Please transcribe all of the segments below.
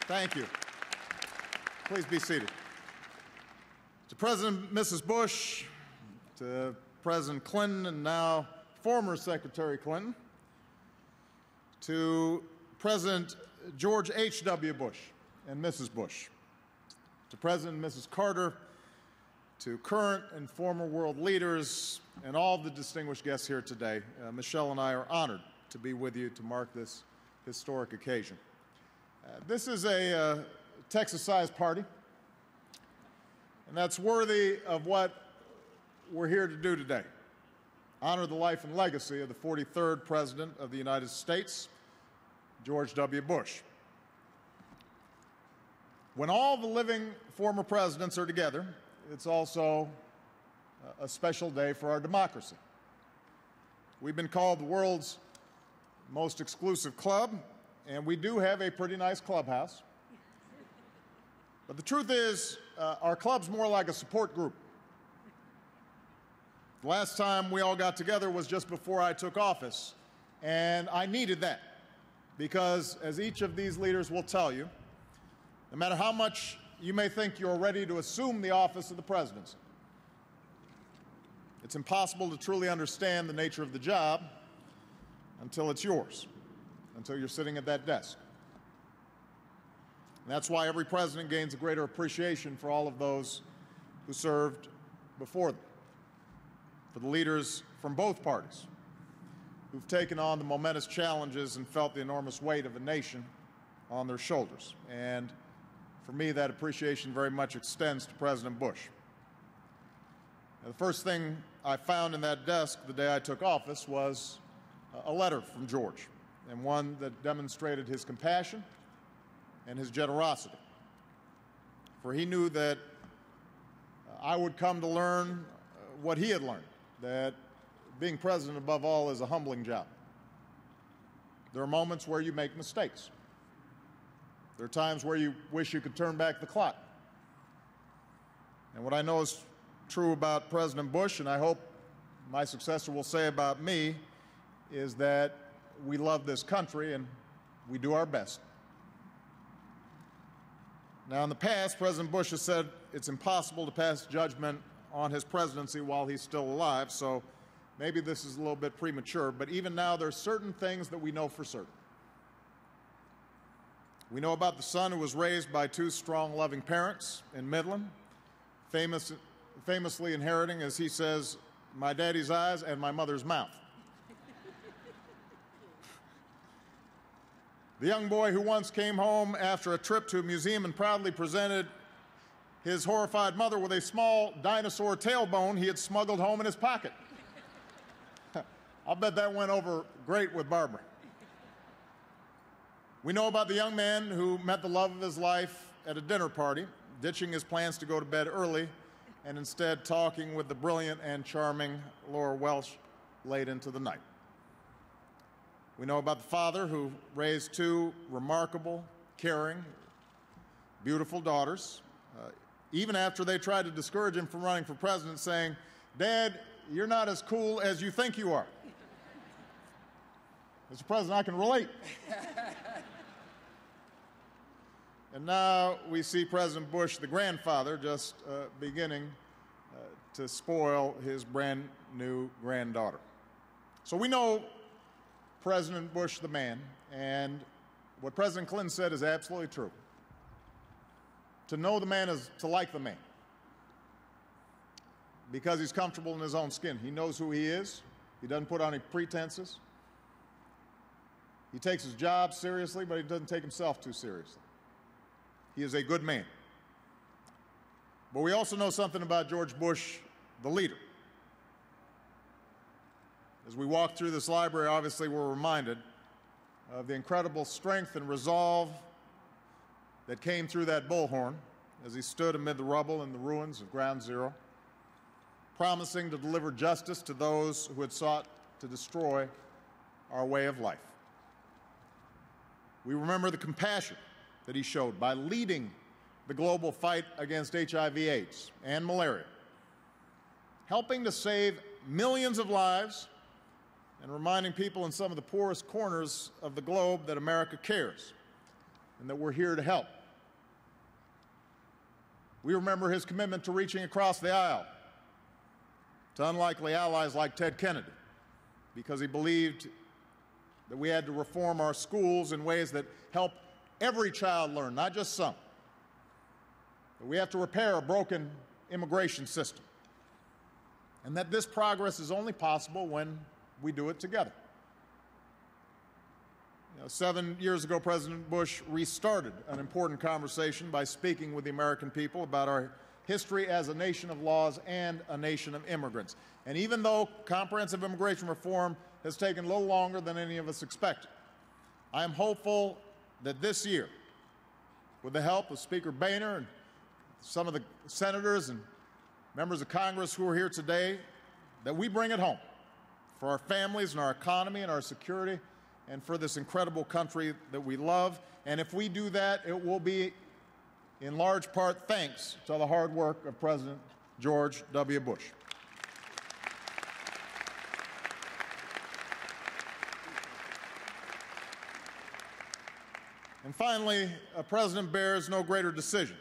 Thank you. Please be seated. To President Mrs. Bush, to President Clinton, and now former Secretary Clinton, to President George H.W. Bush and Mrs. Bush, to President and Mrs. Carter, to current and former world leaders, and all the distinguished guests here today, Michelle and I are honored to be with you to mark this historic occasion. This is a Texas-sized party, and that's worthy of what we're here to do today. Honor the life and legacy of the 43rd President of the United States, George W. Bush. When all the living former presidents are together, it's also a special day for our democracy. We've been called the world's most exclusive club, and we do have a pretty nice clubhouse. But the truth is, our club's more like a support group. The last time we all got together was just before I took office, and I needed that because, as each of these leaders will tell you, no matter how much you may think you're ready to assume the office of the presidency, it's impossible to truly understand the nature of the job until it's yours, until you're sitting at that desk. And that's why every president gains a greater appreciation for all of those who served before them, for the leaders from both parties who've taken on the momentous challenges and felt the enormous weight of the nation on their shoulders. And for me, that appreciation very much extends to President Bush. Now, the first thing I found in that desk the day I took office was a letter from George, and one that demonstrated his compassion and his generosity. For he knew that I would come to learn what he had learned, that being president above all is a humbling job. There are moments where you make mistakes. There are times where you wish you could turn back the clock. And what I know is true about President Bush, and I hope my successor will say about me, is that we love this country and we do our best. Now, in the past, President Bush has said it's impossible to pass judgment on his presidency while he's still alive, so maybe this is a little bit premature, but even now there are certain things that we know for certain. We know about the son who was raised by two strong, loving parents in Midland, famously inheriting, as he says, my daddy's eyes and my mother's mouth. The young boy who once came home after a trip to a museum and proudly presented his horrified mother with a small dinosaur tailbone he had smuggled home in his pocket. I'll bet that went over great with Barbara. We know about the young man who met the love of his life at a dinner party, ditching his plans to go to bed early and instead talking with the brilliant and charming Laura Welch late into the night. We know about the father who raised two remarkable, caring, beautiful daughters, even after they tried to discourage him from running for president, saying, "Dad, you're not as cool as you think you are." Mr. President, I can relate. And now we see President Bush, the grandfather, just beginning to spoil his brand new granddaughter. So we know President Bush the man, and what President Clinton said is absolutely true. To know the man is to like the man, because he's comfortable in his own skin. He knows who he is. He doesn't put on any pretenses. He takes his job seriously, but he doesn't take himself too seriously. He is a good man. But we also know something about George Bush, the leader. As we walk through this library, obviously we're reminded of the incredible strength and resolve that came through that bullhorn as he stood amid the rubble and the ruins of Ground Zero, promising to deliver justice to those who had sought to destroy our way of life. We remember the compassion that he showed by leading the global fight against HIV/AIDS and malaria, helping to save millions of lives and reminding people in some of the poorest corners of the globe that America cares and that we're here to help. We remember his commitment to reaching across the aisle to unlikely allies like Ted Kennedy, because he believed that we had to reform our schools in ways that help every child learn, not just some. That we have to repair a broken immigration system, and that this progress is only possible when we do it together. 7 years ago, President Bush restarted an important conversation by speaking with the American people about our history as a nation of laws and a nation of immigrants. And even though comprehensive immigration reform has taken a little longer than any of us expected, I am hopeful that this year, with the help of Speaker Boehner and some of the senators and members of Congress who are here today, that we bring it home for our families and our economy and our security and for this incredible country that we love. And if we do that, it will be in large part thanks to the hard work of President George W. Bush. And finally, a president bears no greater decision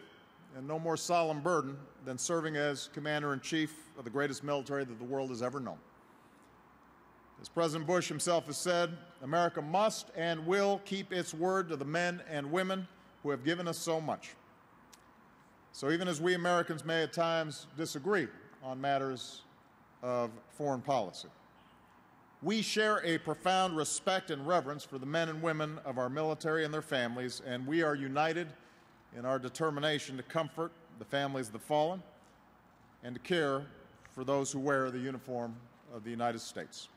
and no more solemn burden than serving as commander-in-chief of the greatest military that the world has ever known. As President Bush himself has said, America must and will keep its word to the men and women who have given us so much. So even as we Americans may at times disagree on matters of foreign policy, we share a profound respect and reverence for the men and women of our military and their families, and we are united in our determination to comfort the families of the fallen and to care for those who wear the uniform of the United States.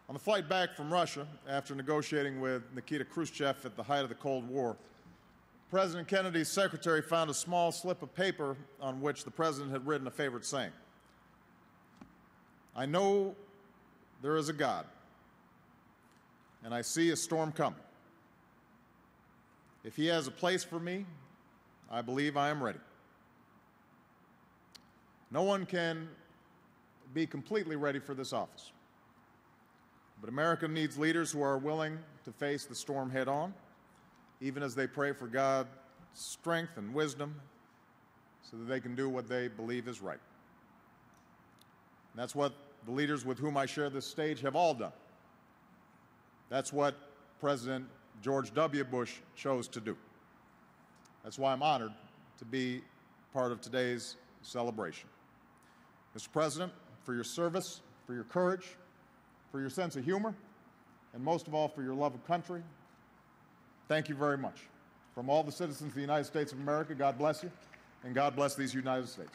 On the flight back from Russia, after negotiating with Nikita Khrushchev at the height of the Cold War, President Kennedy's secretary found a small slip of paper on which the president had written a favorite saying: "I know there is a God, and I see a storm coming. If he has a place for me, I believe I am ready." No one can be completely ready for this office, but America needs leaders who are willing to face the storm head-on, even as they pray for God's strength and wisdom so that they can do what they believe is right. And that's what the leaders with whom I share this stage have all done. That's what President George W. Bush chose to do. That's why I'm honored to be part of today's celebration. Mr. President, for your service, for your courage, for your sense of humor, and most of all, for your love of country, thank you very much. From all the citizens of the United States of America, God bless you, and God bless these United States.